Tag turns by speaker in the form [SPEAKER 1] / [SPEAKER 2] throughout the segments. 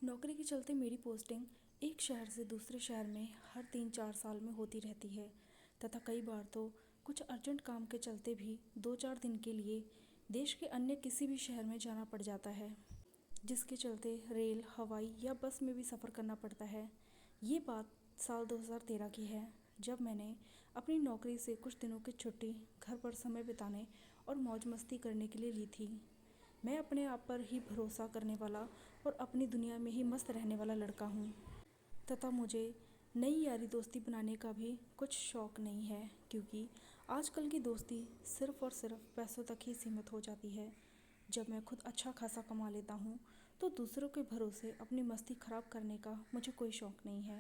[SPEAKER 1] नौकरी के चलते मेरी पोस्टिंग एक शहर से दूसरे शहर में हर 3-4 साल में होती रहती है तथा कई बार तो कुछ अर्जेंट काम के चलते भी 2-4 दिन के लिए देश के अन्य किसी भी शहर में जाना पड़ जाता है, जिसके चलते रेल, हवाई या बस में भी सफ़र करना पड़ता है। ये बात साल 2013 की है, जब मैंने अपनी नौकरी से कुछ दिनों की छुट्टी घर पर समय बिताने और मौज मस्ती करने के लिए ली थी। मैं अपने आप पर ही भरोसा करने वाला और अपनी दुनिया में ही मस्त रहने वाला लड़का हूँ तथा मुझे नई यारी दोस्ती बनाने का भी कुछ शौक़ नहीं है, क्योंकि आजकल की दोस्ती सिर्फ़ और सिर्फ पैसों तक ही सीमित हो जाती है। जब मैं खुद अच्छा खासा कमा लेता हूँ तो दूसरों के भरोसे अपनी मस्ती ख़राब करने का मुझे कोई शौक़ नहीं है।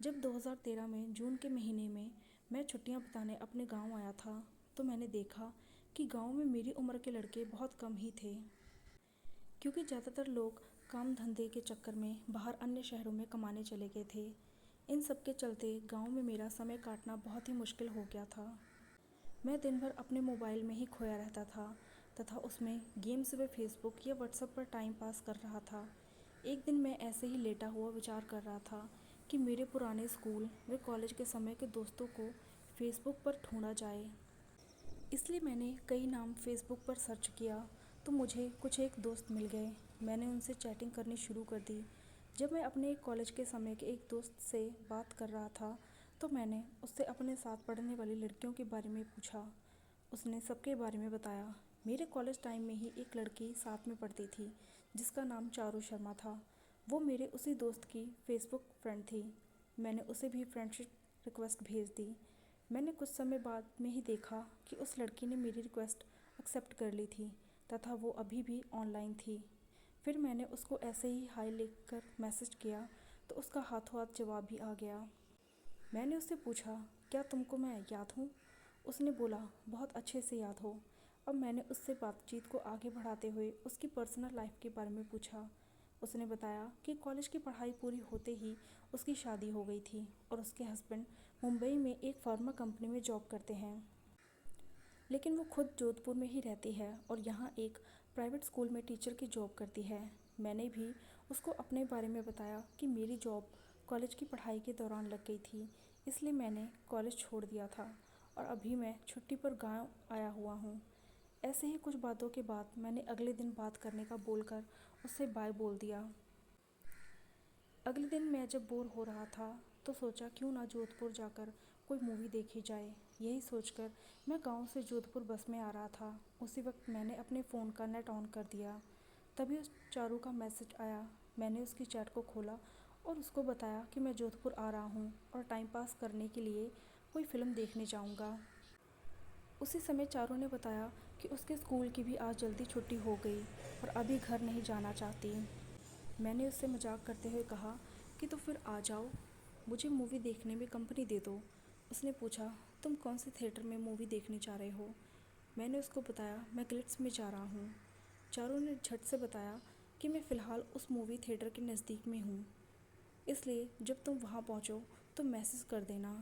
[SPEAKER 1] जब 2013 में जून के महीने में मैं छुट्टियाँ बिताने अपने गाँव आया था तो मैंने देखा कि गाँव में मेरी उम्र के लड़के बहुत कम ही थे, क्योंकि ज़्यादातर लोग काम धंधे के चक्कर में बाहर अन्य शहरों में कमाने चले गए थे। इन सब के चलते गांव में मेरा समय काटना बहुत ही मुश्किल हो गया था। मैं दिन भर अपने मोबाइल में ही खोया रहता था तथा उसमें गेम्स व फेसबुक या व्हाट्सएप पर टाइम पास कर रहा था। एक दिन मैं ऐसे ही लेटा हुआ विचार कर रहा था कि मेरे पुराने स्कूल व कॉलेज के समय के दोस्तों को फेसबुक पर ढूंढा जाए। इसलिए मैंने कई नाम फेसबुक पर सर्च किया तो मुझे कुछ एक दोस्त मिल गए। मैंने उनसे चैटिंग करनी शुरू कर दी। जब मैं अपने कॉलेज के समय के एक दोस्त से बात कर रहा था तो मैंने उससे अपने साथ पढ़ने वाली लड़कियों के बारे में पूछा। उसने सबके बारे में बताया। मेरे कॉलेज टाइम में ही एक लड़की साथ में पढ़ती थी जिसका नाम चारू शर्मा था। वो मेरे उसी दोस्त की फेसबुक फ्रेंड थी। मैंने उसे भी फ्रेंडशिप रिक्वेस्ट भेज दी। मैंने कुछ समय बाद में ही देखा कि उस लड़की ने मेरी रिक्वेस्ट एक्सेप्ट कर ली थी तथा वो अभी भी ऑनलाइन थी। फिर मैंने उसको ऐसे ही हाय लिखकर मैसेज किया तो उसका हाथों हाथ जवाब भी आ गया। मैंने उससे पूछा, क्या तुमको मैं याद हूँ? उसने बोला, बहुत अच्छे से याद हो। अब मैंने उससे बातचीत को आगे बढ़ाते हुए उसकी पर्सनल लाइफ के बारे में पूछा। उसने बताया कि कॉलेज की पढ़ाई पूरी होते ही उसकी शादी हो गई थी और उसके हस्बैंड मुंबई में एक फार्मा कंपनी में जॉब करते हैं, लेकिन वो खुद जोधपुर में ही रहती है और यहाँ एक प्राइवेट स्कूल में टीचर की जॉब करती है। मैंने भी उसको अपने बारे में बताया कि मेरी जॉब कॉलेज की पढ़ाई के दौरान लग गई थी, इसलिए मैंने कॉलेज छोड़ दिया था और अभी मैं छुट्टी पर गाँव आया हुआ हूँ। ऐसे ही कुछ बातों के बाद मैंने अगले दिन बात करने का बोलकर उससे बाय बोल दिया। अगले दिन मैं जब बोर हो रहा था तो सोचा क्यों ना जोधपुर जाकर कोई मूवी देखी जाए। यही सोचकर मैं गांव से जोधपुर बस में आ रहा था। उसी वक्त मैंने अपने फ़ोन का नेट ऑन कर दिया। तभी उस चारू का मैसेज आया। मैंने उसकी चैट को खोला और उसको बताया कि मैं जोधपुर आ रहा हूँ और टाइम पास करने के लिए कोई फ़िल्म देखने जाऊँगा। उसी समय चारू ने बताया कि उसके स्कूल की भी आज जल्दी छुट्टी हो गई और अभी घर नहीं जाना चाहती। मैंने उससे मजाक करते हुए कहा कि तो फिर आ जाओ, मुझे मूवी देखने में कंपनी दे दो। उसने पूछा, तुम कौन से थिएटर में मूवी देखने जा रहे हो? मैंने उसको बताया, मैं ग्लिट्स में जा रहा हूँ। चारू ने झट से बताया कि मैं फ़िलहाल उस मूवी थिएटर के नज़दीक में हूँ, इसलिए जब तुम वहाँ पहुँचो तो मैसेज कर देना।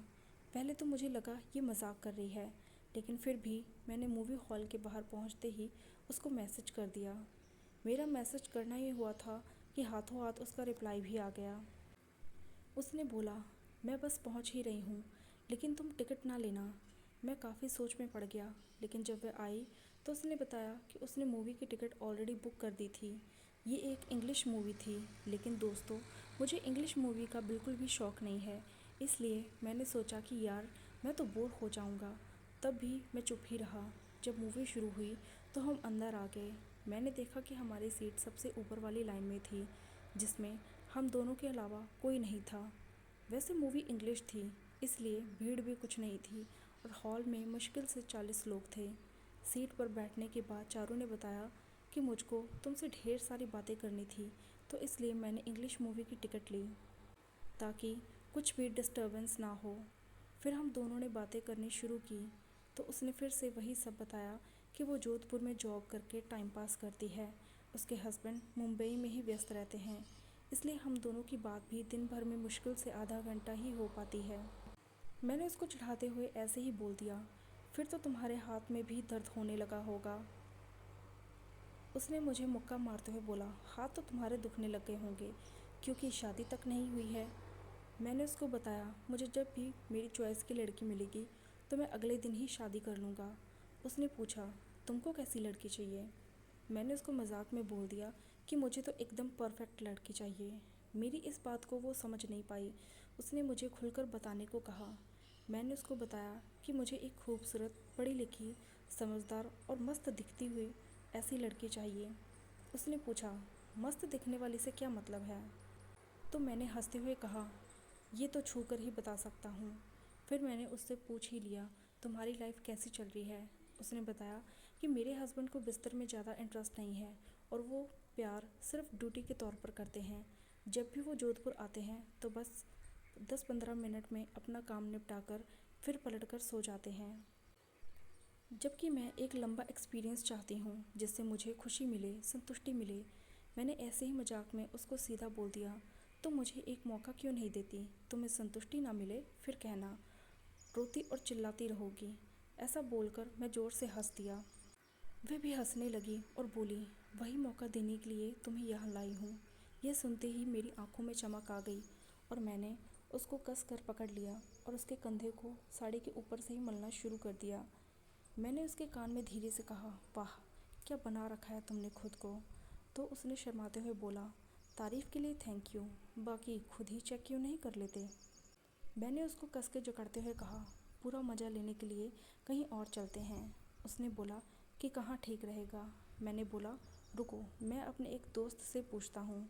[SPEAKER 1] पहले तो मुझे लगा ये मजाक कर रही है, लेकिन फिर भी मैंने मूवी हॉल के बाहर पहुँचते ही उसको मैसेज कर दिया। मेरा मैसेज करना ही हुआ था कि हाथों हाथ उसका रिप्लाई भी आ गया। उसने बोला, मैं बस पहुँच ही रही हूँ, लेकिन तुम टिकट ना लेना। मैं काफ़ी सोच में पड़ गया, लेकिन जब वह आई तो उसने बताया कि उसने मूवी की टिकट ऑलरेडी बुक कर दी थी। ये एक इंग्लिश मूवी थी, लेकिन दोस्तों मुझे इंग्लिश मूवी का बिल्कुल भी शौक़ नहीं है, इसलिए मैंने सोचा कि यार मैं तो बोर हो जाऊँगा। तब भी मैं चुप ही रहा। जब मूवी शुरू हुई तो हम अंदर आ गए। मैंने देखा कि हमारी सीट सबसे ऊपर वाली लाइन में थी, जिसमें हम दोनों के अलावा कोई नहीं था। वैसे मूवी इंग्लिश थी, इसलिए भीड़ भी कुछ नहीं थी और हॉल में मुश्किल से 40 लोग थे। सीट पर बैठने के बाद चारू ने बताया कि मुझको तुमसे ढेर सारी बातें करनी थी, तो इसलिए मैंने इंग्लिश मूवी की टिकट ली ताकि कुछ भी डिस्टर्बेंस ना हो। फिर हम दोनों ने बातें करनी शुरू की तो उसने फिर से वही सब बताया कि वो जोधपुर में जॉब करके टाइम पास करती है। उसके हस्बैंड मुंबई में ही व्यस्त रहते हैं, इसलिए हम दोनों की बात भी दिन भर में मुश्किल से आधा घंटा ही हो पाती है। मैंने उसको चिढ़ाते हुए ऐसे ही बोल दिया, फिर तो तुम्हारे हाथ में भी दर्द होने लगा होगा। उसने मुझे मुक्का मारते हुए बोला, हाथ तो तुम्हारे दुखने लग गए होंगे, क्योंकि शादी तक नहीं हुई है। मैंने उसको बताया मुझे जब भी मेरी चॉइस की लड़की मिलेगी तो मैं अगले दिन ही शादी कर लूँगा। उसने पूछा, तुमको कैसी लड़की चाहिए? मैंने उसको मजाक में बोल दिया कि मुझे तो एकदम परफेक्ट लड़की चाहिए। मेरी इस बात को वो समझ नहीं पाई। उसने मुझे खुलकर बताने को कहा। मैंने उसको बताया कि मुझे एक खूबसूरत, पढ़ी लिखी, समझदार और मस्त दिखती हुई ऐसी लड़की चाहिए। उसने पूछा, मस्त दिखने वाली से क्या मतलब है? तो मैंने हंसते हुए कहा, ये तो छू कर ही बता सकता हूँ। फिर मैंने उससे पूछ ही लिया, तुम्हारी लाइफ कैसी चल रही है? उसने बताया कि मेरे हस्बैंड को बिस्तर में ज़्यादा इंटरेस्ट नहीं है और वो प्यार सिर्फ ड्यूटी के तौर पर करते हैं। जब भी वो जोधपुर आते हैं तो बस 10-15 मिनट में अपना काम निपटा कर फिर पलट कर सो जाते हैं। जबकि मैं एक लंबा एक्सपीरियंस चाहती हूँ जिससे मुझे खुशी मिले, संतुष्टि मिले। मैंने ऐसे ही मजाक में उसको सीधा बोल दिया, तो मुझे एक मौका क्यों नहीं देती? तुम्हें संतुष्टि ना मिले फिर कहना, रोती और चिल्लाती रहोगी। ऐसा बोलकर मैं ज़ोर से हंस दिया। वह भी हंसने लगी और बोली, वही मौका देने के लिए तुम्हें यहाँ लाई हूँ। यह सुनते ही मेरी आंखों में चमक आ गई और मैंने उसको कस कर पकड़ लिया और उसके कंधे को साड़ी के ऊपर से ही मलना शुरू कर दिया। मैंने उसके कान में धीरे से कहा, वाह, क्या बना रखा है तुमने खुद को। तो उसने शर्माते हुए बोला, तारीफ़ के लिए थैंक यू, बाकी खुद ही चेक क्यों नहीं कर लेते? मैंने उसको कस के जकड़ते हुए कहा, पूरा मज़ा लेने के लिए कहीं और चलते हैं। उसने बोला कि कहाँ ठीक रहेगा। मैंने बोला, रुको, मैं अपने एक दोस्त से पूछता हूँ।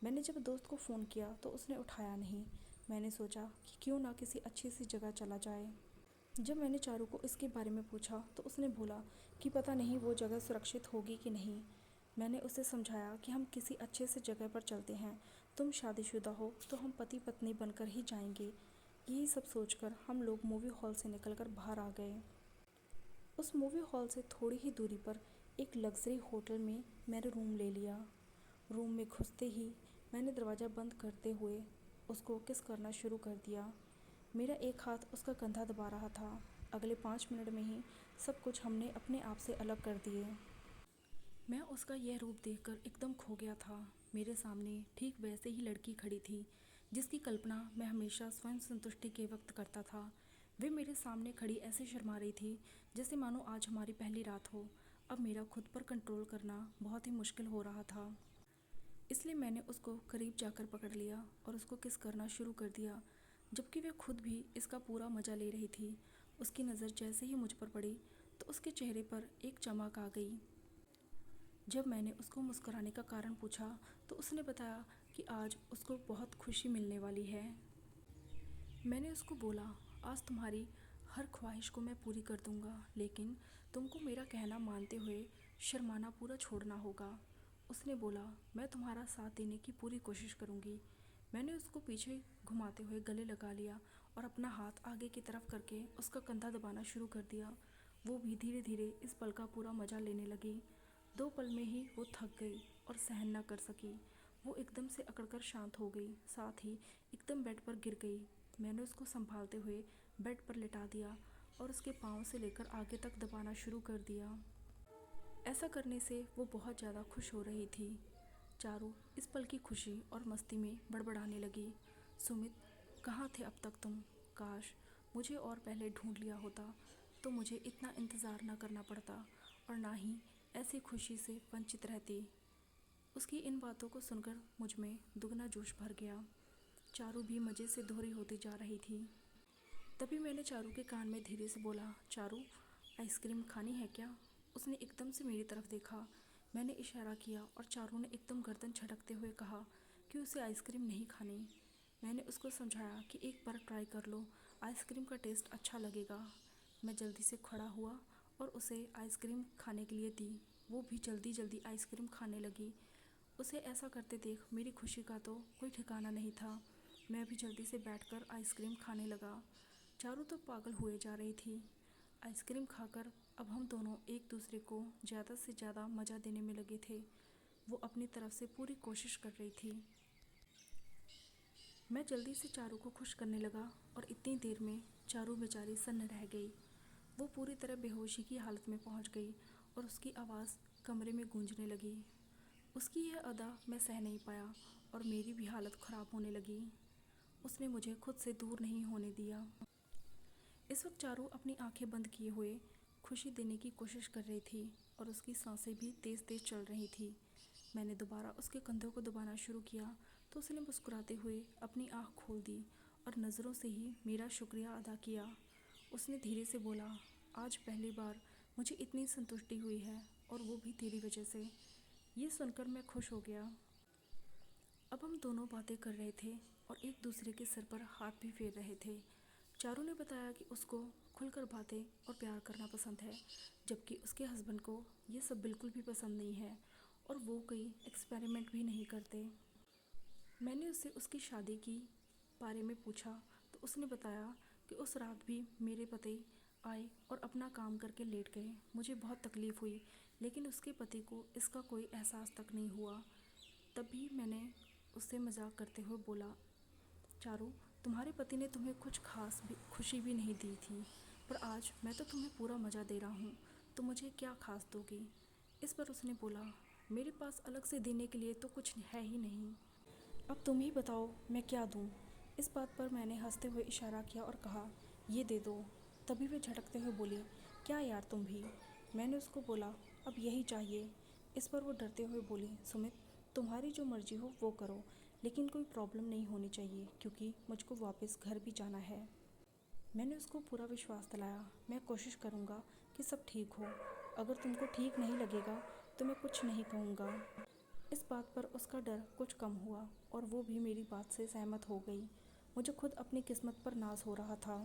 [SPEAKER 1] मैंने जब दोस्त को फ़ोन किया तो उसने उठाया नहीं। मैंने सोचा कि क्यों ना किसी अच्छी सी जगह चला जाए। जब मैंने चारू को इसके बारे में पूछा तो उसने बोला कि पता नहीं वो जगह सुरक्षित होगी कि नहीं। मैंने उसे समझाया कि हम किसी अच्छे से जगह पर चलते हैं, तुम शादीशुदा हो तो हम पति पत्नी बनकर ही जाएंगे। यही सब सोचकर हम लोग मूवी हॉल से निकलकर बाहर आ गए। उस मूवी हॉल से थोड़ी ही दूरी पर एक लग्जरी होटल में मैंने रूम ले लिया। रूम में घुसते ही मैंने दरवाज़ा बंद करते हुए उसको किस करना शुरू कर दिया। मेरा एक हाथ उसका कंधा दबा रहा था। अगले 5 मिनट में ही सब कुछ हमने अपने आप से अलग कर दिए। मैं उसका यह रूप देखकर एकदम खो गया था। मेरे सामने ठीक वैसे ही लड़की खड़ी थी जिसकी कल्पना मैं हमेशा स्वयं संतुष्टि के वक्त करता था। वे मेरे सामने खड़ी ऐसे शर्मा रही थी जैसे मानो आज हमारी पहली रात हो। अब मेरा खुद पर कंट्रोल करना बहुत ही मुश्किल हो रहा था। इसलिए मैंने उसको करीब जाकर पकड़ लिया और उसको किस करना शुरू कर दिया, जबकि वह खुद भी इसका पूरा मज़ा ले रही थी। उसकी नज़र जैसे ही मुझ पर पड़ी तो उसके चेहरे पर एक चमक आ गई। जब मैंने उसको मुस्कुराने का कारण पूछा तो उसने बताया कि आज उसको बहुत खुशी मिलने वाली है। मैंने उसको बोला, आज तुम्हारी हर ख्वाहिश को मैं पूरी कर दूंगा, लेकिन तुमको मेरा कहना मानते हुए शर्माना पूरा छोड़ना होगा। उसने बोला, मैं तुम्हारा साथ देने की पूरी कोशिश करूंगी। मैंने उसको पीछे घुमाते हुए गले लगा लिया और अपना हाथ आगे की तरफ करके उसका कंधा दबाना शुरू कर दिया। वो भी धीरे धीरे इस पल का पूरा मज़ा लेने लगी। 2 पल में ही वो थक गई और सहन न कर सकी। वो एकदम से अकड़कर शांत हो गई, साथ ही एकदम बेड पर गिर गई। मैंने उसको संभालते हुए बेड पर लिटा दिया और उसके पाँव से लेकर आगे तक दबाना शुरू कर दिया। ऐसा करने से वो बहुत ज़्यादा खुश हो रही थी। चारू इस पल की खुशी और मस्ती में बड़बड़ाने लगी, सुमित, कहाँ थे अब तक तुम? काश मुझे और पहले ढूंढ लिया होता तो मुझे इतना इंतज़ार ना करना पड़ता और ना ही ऐसी खुशी से वंचित रहती। उसकी इन बातों को सुनकर मुझ में दुगना जोश भर गया। चारू भी मज़े से दोहरी होती जा रही थी। तभी मैंने चारू के कान में धीरे से बोला, चारू, आइसक्रीम खानी है क्या? उसने एकदम से मेरी तरफ देखा। मैंने इशारा किया और चारू ने एकदम गर्दन झटकते हुए कहा कि उसे आइसक्रीम नहीं खानी। मैंने उसको समझाया कि एक बार ट्राई कर लो, आइसक्रीम का टेस्ट अच्छा लगेगा। मैं जल्दी से खड़ा हुआ और उसे आइसक्रीम खाने के लिए दी। वो भी जल्दी जल्दी आइसक्रीम खाने लगी। उसे ऐसा करते देख मेरी खुशी का तो कोई ठिकाना नहीं था। मैं भी जल्दी से बैठकर आइसक्रीम खाने लगा। चारू तो पागल हुए जा रही थी। आइसक्रीम खाकर अब हम दोनों एक दूसरे को ज़्यादा से ज़्यादा मज़ा देने में लगे थे। वो अपनी तरफ से पूरी कोशिश कर रही थी। मैं जल्दी से चारू को खुश करने लगा और इतनी देर में चारू बेचारी सन्न रह गई। वो पूरी तरह बेहोशी की हालत में पहुंच गई और उसकी आवाज़ कमरे में गूंजने लगी। उसकी यह अदा मैं सह नहीं पाया और मेरी भी हालत ख़राब होने लगी। उसने मुझे खुद से दूर नहीं होने दिया। इस वक्त चारू अपनी आंखें बंद किए हुए खुशी देने की कोशिश कर रही थी और उसकी सांसें भी तेज़ तेज़ चल रही थी। मैंने दोबारा उसके कंधों को दबाना शुरू किया तो उसने मुस्कुराते हुए अपनी आँख खोल दी और नज़रों से ही मेरा शुक्रिया अदा किया। उसने धीरे से बोला, आज पहली बार मुझे इतनी संतुष्टि हुई है और वो भी तेरी वजह से। ये सुनकर मैं खुश हो गया। अब हम दोनों बातें कर रहे थे और एक दूसरे के सिर पर हाथ भी फेर रहे थे। चारू ने बताया कि उसको खुलकर बातें और प्यार करना पसंद है, जबकि उसके हस्बैंड को ये सब बिल्कुल भी पसंद नहीं है और वो कोई एक्सपेरिमेंट भी नहीं करते। मैंने उससे उसकी शादी की बारे में पूछा तो उसने बताया कि उस रात भी मेरे पति आए और अपना काम करके लेट गए। मुझे बहुत तकलीफ़ हुई, लेकिन उसके पति को इसका कोई एहसास तक नहीं हुआ। तभी मैंने उससे मजाक करते हुए बोला, चारू, तुम्हारे पति ने तुम्हें कुछ खास भी खुशी भी नहीं दी थी, पर आज मैं तो तुम्हें पूरा मज़ा दे रहा हूँ, तो मुझे क्या खास दोगी। इस पर उसने बोला, मेरे पास अलग से देने के लिए तो कुछ है ही नहीं, अब तुम ही बताओ मैं क्या दूँ। इस बात पर मैंने हंसते हुए इशारा किया और कहा, ये दे दो। तभी वह झटकते हुए बोली, क्या यार तुम भी। मैंने उसको बोला, अब यही चाहिए। इस पर वो डरते हुए बोली, सुमित, तुम्हारी जो मर्जी हो वो करो, लेकिन कोई प्रॉब्लम नहीं होनी चाहिए क्योंकि मुझको वापस घर भी जाना है। मैंने उसको पूरा विश्वास दिलाया, मैं कोशिश करूँगा कि सब ठीक हो। अगर तुमको ठीक नहीं लगेगा तो मैं कुछ नहीं कहूँगा। इस बात पर उसका डर कुछ कम हुआ और वो भी मेरी बात से सहमत हो गई। मुझे खुद अपनी किस्मत पर नाज हो रहा था।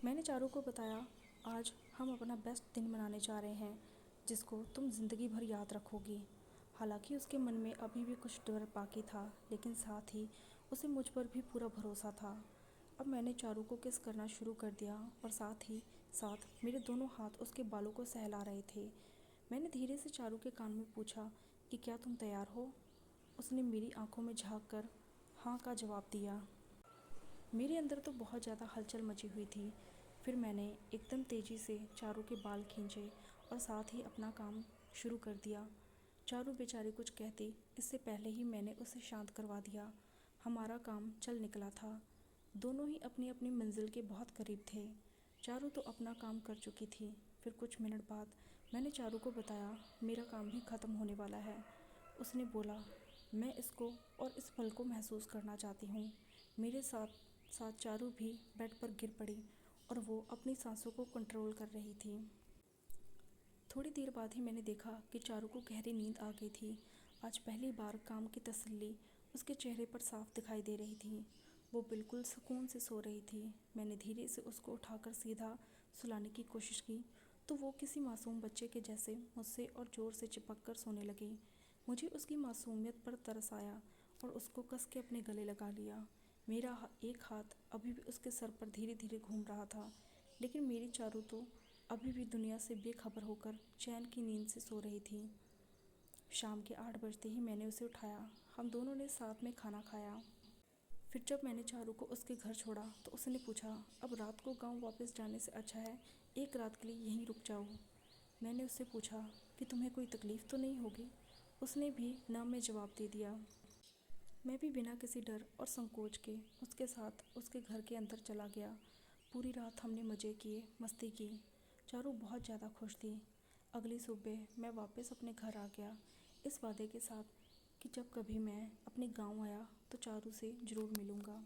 [SPEAKER 1] मैंने चारू को बताया, आज हम अपना बेस्ट दिन मनाने जा रहे हैं जिसको तुम ज़िंदगी भर याद रखोगी। हालांकि उसके मन में अभी भी कुछ डर बाकी था, लेकिन साथ ही उसे मुझ पर भी पूरा भरोसा था। अब मैंने चारू को किस करना शुरू कर दिया और साथ ही साथ मेरे दोनों हाथ उसके बालों को सहला रहे थे। मैंने धीरे से चारू के कान में पूछा कि क्या तुम तैयार हो। उसने मेरी आंखों में झांक कर हाँ का जवाब दिया। मेरे अंदर तो बहुत ज़्यादा हलचल मची हुई थी। फिर मैंने एकदम तेज़ी से चारू के बाल खींचे और साथ ही अपना काम शुरू कर दिया। चारू बेचारी कुछ कहती इससे पहले ही मैंने उसे शांत करवा दिया। हमारा काम चल निकला था। दोनों ही अपनी अपनी मंजिल के बहुत करीब थे। चारू तो अपना काम कर चुकी थी। फिर कुछ मिनट बाद मैंने चारू को बताया, मेरा काम भी ख़त्म होने वाला है। उसने बोला, मैं इसको और इस पल को महसूस करना चाहती हूँ। मेरे साथ साथ चारू भी बेड पर गिर पड़ी और वो अपनी सांसों को कंट्रोल कर रही थी। थोड़ी देर बाद ही मैंने देखा कि चारू को गहरी नींद आ गई थी। आज पहली बार काम की तसल्ली उसके चेहरे पर साफ दिखाई दे रही थी। वो बिल्कुल सुकून से सो रही थी। मैंने धीरे से उसको उठाकर सीधा सुलाने की कोशिश की तो वो किसी मासूम बच्चे के जैसे मुझसे और ज़ोर से चिपक कर सोने लगी। मुझे उसकी मासूमियत पर तरस आया और उसको कस के अपने गले लगा लिया। मेरा एक हाथ अभी भी उसके सर पर धीरे धीरे घूम रहा था, लेकिन मेरी चारू तो अभी भी दुनिया से बेखबर होकर चैन की नींद से सो रही थी। शाम के 8 बजते ही मैंने उसे उठाया। हम दोनों ने साथ में खाना खाया। फिर जब मैंने चारू को उसके घर छोड़ा तो उसने पूछा, अब रात को गांव वापस जाने से अच्छा है एक रात के लिए यहीं रुक जाओ। मैंने उससे पूछा कि तुम्हें कोई तकलीफ़ तो नहीं होगी। उसने भी ना में जवाब दे दिया। मैं भी बिना किसी डर और संकोच के उसके साथ उसके घर के अंदर चला गया। पूरी रात हमने मज़े किए, मस्ती की। चारू बहुत ज़्यादा खुश थी। अगली सुबह मैं वापस अपने घर आ गया, इस वादे के साथ कि जब कभी मैं अपने गांव आया तो चारू से ज़रूर मिलूँगा।